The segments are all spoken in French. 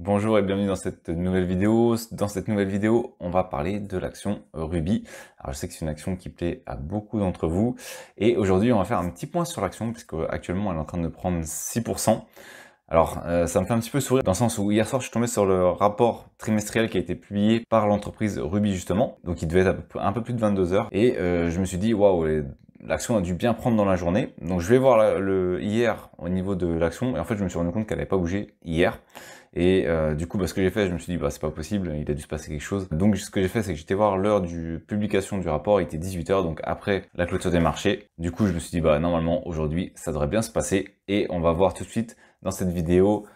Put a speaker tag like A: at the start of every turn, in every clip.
A: Bonjour et bienvenue dans cette nouvelle vidéo. Dans cette nouvelle vidéo, on va parler de l'action Ruby. Alors je sais que c'est une action qui plaît à beaucoup d'entre vous. Et aujourd'hui, on va faire un petit point sur l'action, puisque actuellement elle est en train de prendre 6%. Alors ça me fait un petit peu sourire, dans le sens où hier soir je suis tombé sur le rapport trimestriel qui a été publié par l'entreprise Ruby justement. Donc il devait être un peu plus de 22 heures. Et je me suis dit, waouh, l'action a dû bien prendre dans la journée. Donc je vais voir hier au niveau de l'action. Et en fait, je me suis rendu compte qu'elle n'avait pas bougé hier. Et du coup, ce que j'ai fait, je me suis dit, c'est pas possible, il a dû se passer quelque chose. Donc ce que j'ai fait, c'est que j'étais voir l'heure de publication du rapport, il était 18 heures, donc après la clôture des marchés. Du coup, je me suis dit, normalement, aujourd'hui, ça devrait bien se passer. Et on va voir tout de suite dans cette vidéo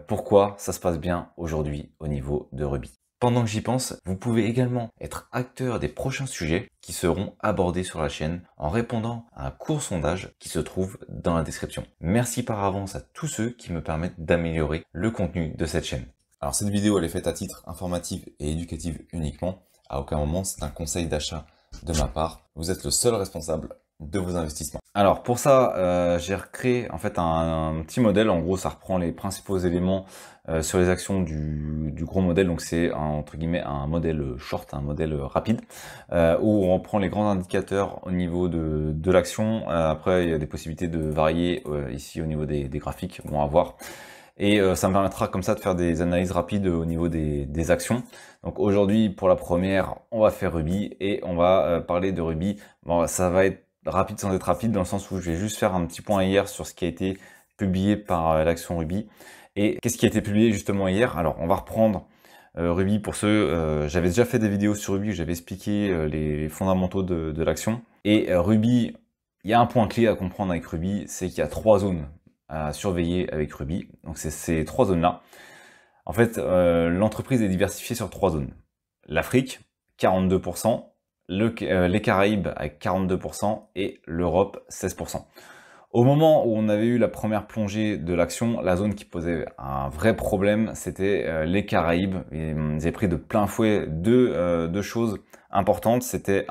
A: pourquoi ça se passe bien aujourd'hui au niveau de Ruby. Pendant que j'y pense, vous pouvez également être acteur des prochains sujets qui seront abordés sur la chaîne en répondant à un court sondage qui se trouve dans la description. Merci par avance à tous ceux qui me permettent d'améliorer le contenu de cette chaîne. Alors cette vidéo elle est faite à titre informatif et éducatif uniquement. À aucun moment c'est un conseil d'achat de ma part. Vous êtes le seul responsable de vos investissements. Alors pour ça, j'ai recréé en fait un petit modèle. En gros, ça reprend les principaux éléments sur les actions du gros modèle. Donc c'est entre guillemets un modèle short, un modèle rapide, où on reprend les grands indicateurs au niveau de l'action. Après, il y a des possibilités de varier ici au niveau des graphiques, on va voir. Et ça me permettra comme ça de faire des analyses rapides au niveau des actions. Donc aujourd'hui, pour la première, on va faire Ruby et on va parler de Ruby. Bon, ça va être rapide sans être rapide, dans le sens où je vais juste faire un petit point hier sur ce qui a été publié par l'action Ruby. Et qu'est-ce qui a été publié justement hier? Alors, on va reprendre Ruby pour ceux... j'avais déjà fait des vidéos sur Ruby où j'avais expliqué les fondamentaux de l'action. Et Ruby, il y a un point clé à comprendre avec Ruby, c'est qu'il y a 3 zones à surveiller avec Ruby. Donc c'est ces 3 zones-là. En fait, l'entreprise est diversifiée sur 3 zones. L'Afrique, 42%, les Caraïbes avec 42% et l'Europe, 16%. Au moment où on avait eu la première plongée de l'action, la zone qui posait un vrai problème, c'était les Caraïbes. Ils avaient pris de plein fouet deux choses importantes. C'était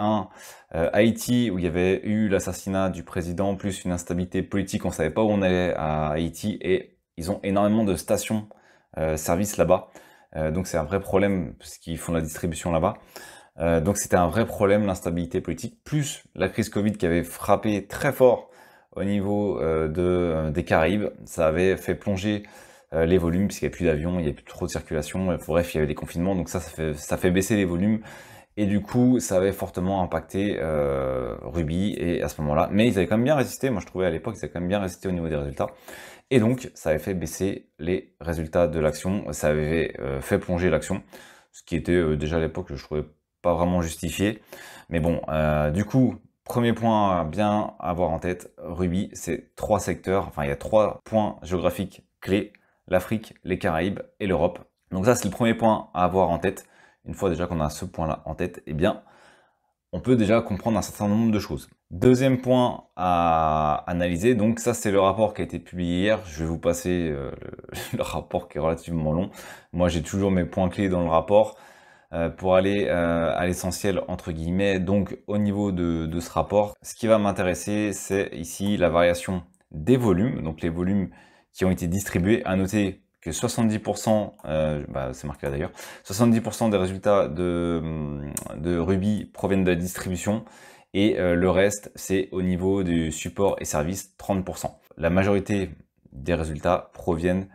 A: Haïti, où il y avait eu l'assassinat du président, plus une instabilité politique. On ne savait pas où on allait à Haïti et ils ont énormément de stations service là-bas. Donc c'est un vrai problème parce qu'ils font la distribution là-bas. Donc c'était un vrai problème, l'instabilité politique, plus la crise Covid qui avait frappé très fort au niveau des Caraïbes. Ça avait fait plonger les volumes puisqu'il n'y avait plus d'avions, il n'y avait plus trop de circulation. Bref, il y avait des confinements, donc ça fait baisser les volumes. Et du coup, ça avait fortement impacté Ruby et à ce moment-là. Mais ils avaient quand même bien résisté. Moi, je trouvais à l'époque, ils avaient quand même bien résisté au niveau des résultats. Et donc, ça avait fait baisser les résultats de l'action. Ça avait fait plonger l'action. Ce qui était déjà à l'époque, je trouvais pas vraiment justifié. Mais bon, du coup, premier point à bien avoir en tête, Ruby, c'est 3 secteurs. Enfin, il y a 3 points géographiques clés. L'Afrique, les Caraïbes et l'Europe. Donc ça, c'est le premier point à avoir en tête. Une fois déjà qu'on a ce point-là en tête, eh bien, on peut déjà comprendre un certain nombre de choses. Deuxième point à analyser, donc ça c'est le rapport qui a été publié hier. Je vais vous passer le rapport qui est relativement long. Moi j'ai toujours mes points clés dans le rapport pour aller à l'essentiel entre guillemets. Donc au niveau de ce rapport, ce qui va m'intéresser c'est ici la variation des volumes, donc les volumes qui ont été distribués. À noter que 70%, c'est marqué là d'ailleurs, 70% des résultats de Ruby proviennent de la distribution et le reste c'est au niveau du support et service, 30%. La majorité des résultats proviennent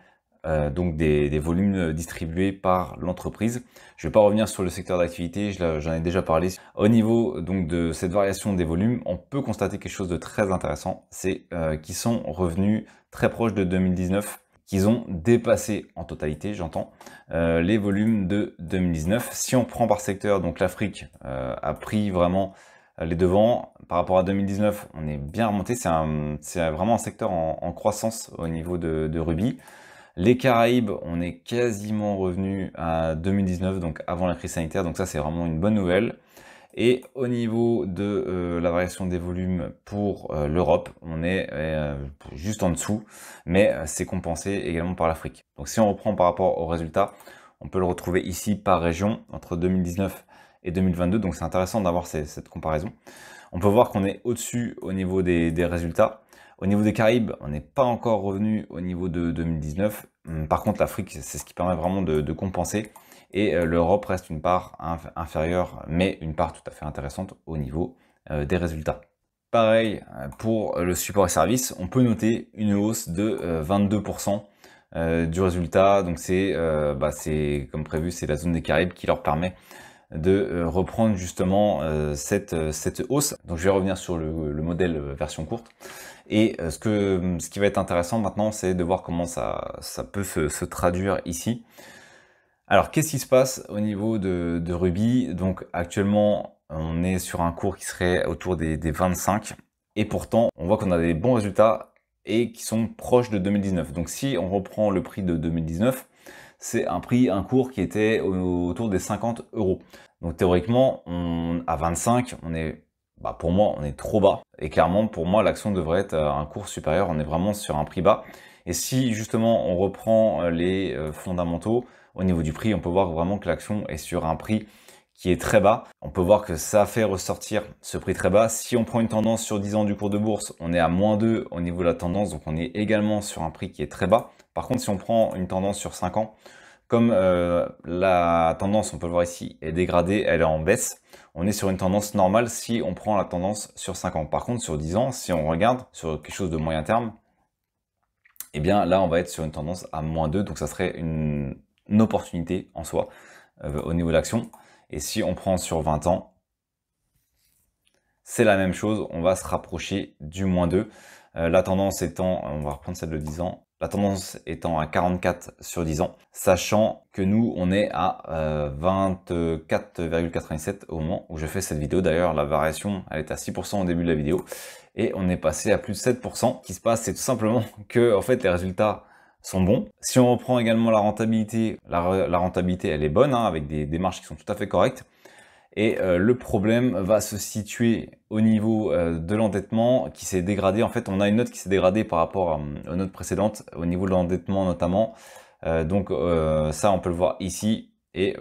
A: donc des volumes distribués par l'entreprise. Je ne vais pas revenir sur le secteur d'activité, j'en ai déjà parlé. Au niveau donc de cette variation des volumes, on peut constater quelque chose de très intéressant, c'est qu'ils sont revenus très proches de 2019, qu'ils ont dépassé en totalité, j'entends, les volumes de 2019. Si on prend par secteur, donc l'Afrique a pris vraiment les devants. Par rapport à 2019, on est bien remonté, c'est vraiment un secteur en croissance au niveau de Ruby. Les Caraïbes, on est quasiment revenu à 2019, donc avant la crise sanitaire, donc ça c'est vraiment une bonne nouvelle. Et au niveau de la variation des volumes pour l'Europe, on est juste en dessous, mais c'est compensé également par l'Afrique. Donc si on reprend par rapport aux résultats, on peut le retrouver ici par région, entre 2019 et 2022, donc c'est intéressant d'avoir cette comparaison. On peut voir qu'on est au-dessus au niveau des résultats. Au niveau des Caraïbes, on n'est pas encore revenu au niveau de 2019. Par contre, l'Afrique, c'est ce qui permet vraiment de compenser. Et l'Europe reste une part inférieure, mais une part tout à fait intéressante au niveau des résultats. Pareil, pour le support et service, on peut noter une hausse de 22% du résultat. Donc c'est comme prévu, c'est la zone des Caraïbes qui leur permet de reprendre justement cette hausse. Donc je vais revenir sur le modèle version courte. Et ce qui va être intéressant maintenant, c'est de voir comment ça peut se traduire ici. Alors, qu'est-ce qui se passe au niveau de Ruby? Donc, actuellement, on est sur un cours qui serait autour des 25. Et pourtant, on voit qu'on a des bons résultats et qui sont proches de 2019. Donc, si on reprend le prix de 2019, c'est un cours qui était autour des 50 euros. Donc, théoriquement, à 25, on est, pour moi, on est trop bas. Et clairement, pour moi, l'action devrait être un cours supérieur. On est vraiment sur un prix bas. Et si, justement, on reprend les fondamentaux, au niveau du prix, on peut voir vraiment que l'action est sur un prix qui est très bas. On peut voir que ça fait ressortir ce prix très bas. Si on prend une tendance sur 10 ans du cours de bourse, on est à -2 au niveau de la tendance, donc on est également sur un prix qui est très bas. Par contre, si on prend une tendance sur 5 ans, comme la tendance, on peut le voir ici, est dégradée, elle est en baisse, on est sur une tendance normale si on prend la tendance sur 5 ans. Par contre, sur 10 ans, si on regarde sur quelque chose de moyen terme, eh bien là, on va être sur une tendance à -2, donc ça serait une opportunité en soi au niveau de l'action. Et si on prend sur 20 ans, c'est la même chose, on va se rapprocher du -2. La tendance étant, on va reprendre celle de 10 ans, la tendance étant à 44 sur 10 ans, sachant que nous, on est à 24,97 au moment où je fais cette vidéo. D'ailleurs, la variation, elle est à 6% au début de la vidéo, et on est passé à plus de 7%. Ce qui se passe, c'est tout simplement que, en fait, les résultats sont bons. Si on reprend également la rentabilité, la rentabilité, elle est bonne, hein, avec des marges qui sont tout à fait correctes. Et le problème va se situer au niveau de l'endettement qui s'est dégradé. En fait, on a une note qui s'est dégradée par rapport aux notes précédentes, au niveau de l'endettement notamment. Ça, on peut le voir ici, et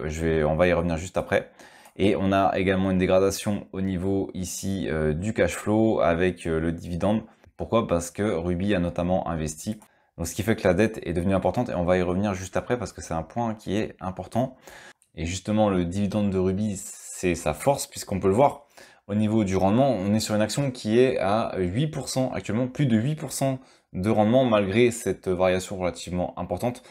A: on va y revenir juste après. Et on a également une dégradation au niveau ici du cash flow avec le dividende. Pourquoi? Parce que Ruby a notamment investi. Donc, ce qui fait que la dette est devenue importante, et on va y revenir juste après parce que c'est un point qui est important. Et justement, le dividende de Ruby, c'est sa force, puisqu'on peut le voir au niveau du rendement. On est sur une action qui est à 8% actuellement, plus de 8% de rendement malgré cette variation relativement importante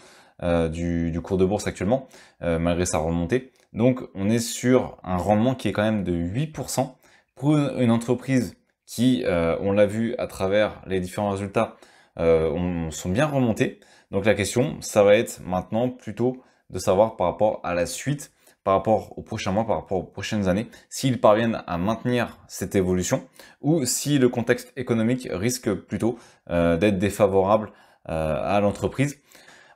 A: du cours de bourse actuellement, malgré sa remontée. Donc on est sur un rendement qui est quand même de 8% pour une entreprise qui, on l'a vu à travers les différents résultats, sont bien remontés. Donc la question, ça va être maintenant plutôt de savoir par rapport à la suite, par rapport aux prochains mois, par rapport aux prochaines années, s'ils parviennent à maintenir cette évolution ou si le contexte économique risque plutôt d'être défavorable à l'entreprise.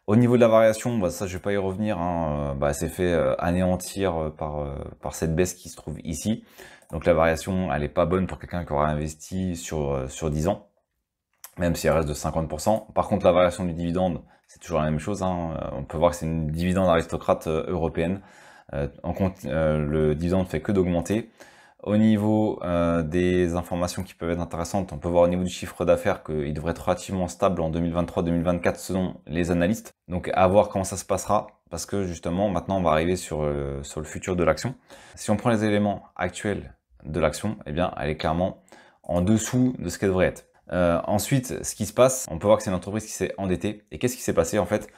A: Au niveau de la variation, ça je vais pas y revenir, hein, elle s'est fait anéantir par cette baisse qui se trouve ici. Donc la variation, elle est pas bonne pour quelqu'un qui aura investi sur 10 ans, même si elle reste de 50%. Par contre, la variation du dividende, c'est toujours la même chose, hein. On peut voir que c'est une dividende aristocrate européenne. Le dividende fait que d'augmenter. Au niveau des informations qui peuvent être intéressantes, on peut voir au niveau du chiffre d'affaires qu'il devrait être relativement stable en 2023-2024 selon les analystes. Donc à voir comment ça se passera, parce que justement maintenant on va arriver sur le futur de l'action. Si on prend les éléments actuels de l'action, eh bien elle est clairement en dessous de ce qu'elle devrait être. Ensuite, ce qui se passe, on peut voir que c'est une entreprise qui s'est endettée. Et qu'est-ce qui s'est passé en fait?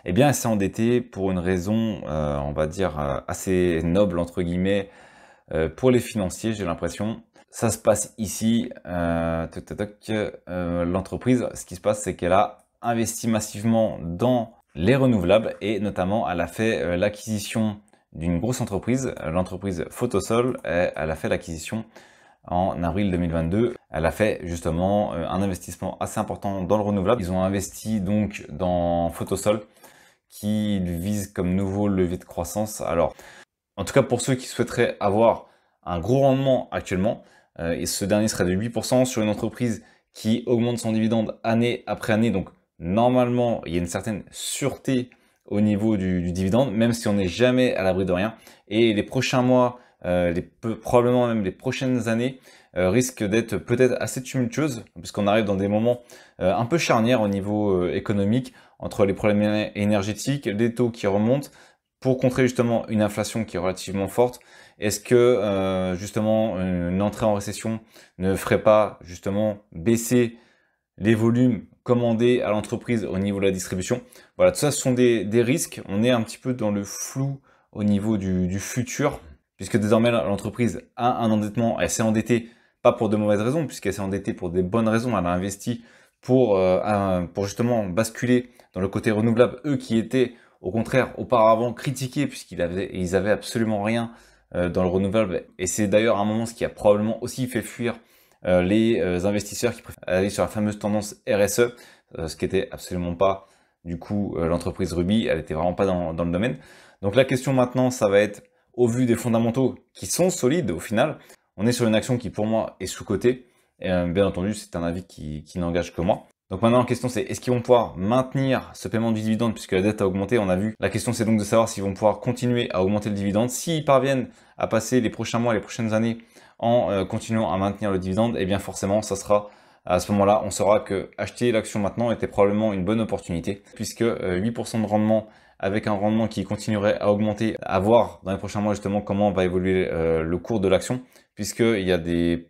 A: Eh bien, elle s'est endettée pour une raison, on va dire, assez noble, entre guillemets, pour les financiers, j'ai l'impression. Ça se passe ici, l'entreprise, ce qui se passe, c'est qu'elle a investi massivement dans les renouvelables, et notamment, elle a fait l'acquisition d'une grosse entreprise, l'entreprise Photosol. Elle a fait l'acquisition en avril 2022. Elle a fait justement un investissement assez important dans le renouvelable. Ils ont investi donc dans Photosol, qui vise comme nouveau levier de croissance. Alors, en tout cas pour ceux qui souhaiteraient avoir un gros rendement actuellement, et ce dernier serait de 8% sur une entreprise qui augmente son dividende année après année. Donc normalement, il y a une certaine sûreté au niveau du dividende, même si on n'est jamais à l'abri de rien. Et les prochains mois, probablement même les prochaines années, risque d'être peut-être assez tumultueuse, puisqu'on arrive dans des moments un peu charnières au niveau économique, entre les problèmes énergétiques, les taux qui remontent, pour contrer justement une inflation qui est relativement forte. Est-ce que justement une entrée en récession ne ferait pas justement baisser les volumes commandés à l'entreprise au niveau de la distribution? Voilà, tout ça ce sont des risques. On est un petit peu dans le flou au niveau du futur, puisque désormais l'entreprise a un endettement, elle s'est endettée pas pour de mauvaises raisons, puisqu'elle s'est endettée pour des bonnes raisons, elle a investi pour justement basculer dans le côté renouvelable, eux qui étaient au contraire auparavant critiqués, ils avaient absolument rien dans le renouvelable, et c'est d'ailleurs un moment ce qui a probablement aussi fait fuir les investisseurs qui préfèrent aller sur la fameuse tendance RSE, ce qui était absolument pas du coup l'entreprise Ruby, elle était vraiment pas dans le domaine. Donc la question maintenant, ça va être, au vu des fondamentaux qui sont solides au final, on est sur une action qui pour moi est sous-cotée, et bien entendu c'est un avis qui n'engage que moi. Donc maintenant la question c'est, est-ce qu'ils vont pouvoir maintenir ce paiement du dividende puisque la dette a augmenté, on a vu. La question c'est donc de savoir s'ils vont pouvoir continuer à augmenter le dividende. S'ils parviennent à passer les prochains mois, les prochaines années en continuant à maintenir le dividende, et bien forcément ça sera à ce moment-là, on saura que acheter l'action maintenant était probablement une bonne opportunité, puisque 8% de rendement avec un rendement qui continuerait à augmenter, à voir dans les prochains mois justement comment va évoluer le cours de l'action, puisqu'il y a des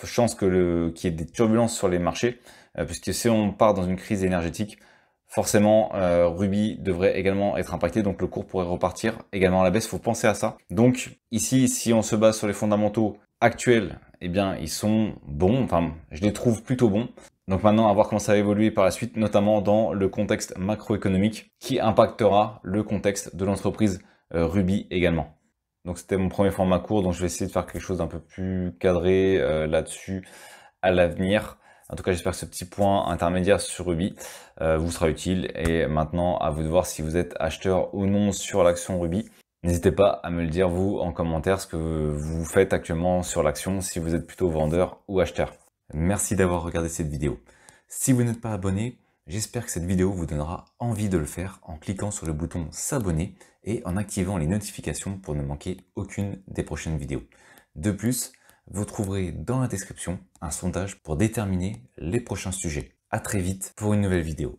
A: chances qu'il y ait des turbulences sur les marchés, puisque si on part dans une crise énergétique, forcément Ruby devrait également être impacté, donc le cours pourrait repartir également à la baisse, il faut penser à ça. Donc ici, si on se base sur les fondamentaux actuels, eh bien ils sont bons, enfin je les trouve plutôt bons. Donc maintenant à voir comment ça va évoluer par la suite, notamment dans le contexte macroéconomique qui impactera le contexte de l'entreprise Ruby également. Donc c'était mon premier format court, donc je vais essayer de faire quelque chose d'un peu plus cadré là-dessus à l'avenir. En tout cas, j'espère que ce petit point intermédiaire sur Ruby vous sera utile. Et maintenant, à vous de voir si vous êtes acheteur ou non sur l'action Ruby. N'hésitez pas à me le dire, vous, en commentaire, ce que vous faites actuellement sur l'action, si vous êtes plutôt vendeur ou acheteur. Merci d'avoir regardé cette vidéo. Si vous n'êtes pas abonné, j'espère que cette vidéo vous donnera envie de le faire en cliquant sur le bouton s'abonner et en activant les notifications pour ne manquer aucune des prochaines vidéos. De plus, vous trouverez dans la description un sondage pour déterminer les prochains sujets. À très vite pour une nouvelle vidéo.